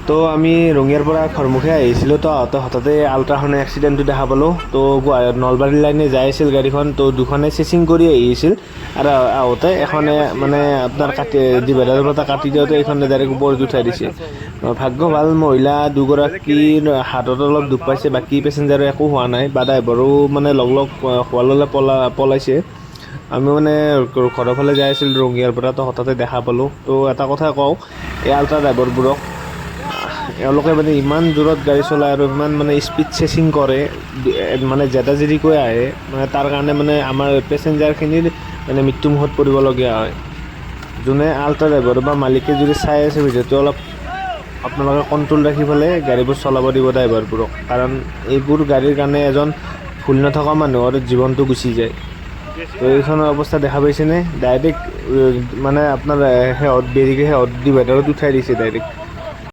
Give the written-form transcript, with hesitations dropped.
তো আমি ৰঙিয়াৰ পৰা ঘৰমুখে আহিছিলোঁ তো হঠাতে আল্ট্ৰাখনে এক্সিডেণ্টটো দেখা পালোঁ তো নলবাৰী লাইনে যাই আছিল গাড়ীখন তো দুখনে চেচিং কৰি আহিছিল আৰু আহোঁতে এখনে মানে আপোনাৰ ডিভাইডাৰৰ পৰা কাটি দিওঁতে এইখনে ডাইৰেক্ট ওপৰত উঠাই দিছে ভাগ্য ভাল মহিলা দুগৰাকীৰ হাতত অলপ দুখ পাইছে বাকী পেচেঞ্জাৰৰ একো হোৱা নাই বা ড্ৰাইভাৰো মানে লগ হোৱাৰ লগে পলাইছে আমি মানে ঘৰৰ ফালে যাই আছিলোঁ ৰঙিয়াৰ পৰা তো হঠাতে দেখা পালোঁ তো এটা কথা কওঁ এই আল্ট্ৰা ড্ৰাইভাৰবোৰক এওঁলোকে মানে ইমান জোৰত গাড়ী চলায় আৰু ইমান মানে স্পীড চেচিং কৰে মানে জেদাজেদিকৈ আহে মানে তাৰ কাৰণে মানে আমাৰ পেচেঞ্জাৰখিনিৰ মানে মৃত্যুমুখত পৰিবলগীয়া হয় যোনে আল্ট্ৰা ড্ৰাইভাৰ বা মালিকে যদি চাই আছে ভিডিঅ'টো অলপ আপোনালোকে কণ্ট্ৰল ৰাখি পেলাই গাড়ীবোৰ চলাব দিব ড্ৰাইভাৰবোৰক কাৰণ এইবোৰ গাড়ীৰ কাৰণে এজন ভুল নথকা মানুহৰ জীৱনটো গুচি যায় তো এইখনৰ অৱস্থা দেখা পাইছেনে ডাইৰেক্ট মানে আপোনাৰ সেহত বেৰিকে সেহত ডিভাইডাৰত উঠাই দিছে ডাইৰেক্ট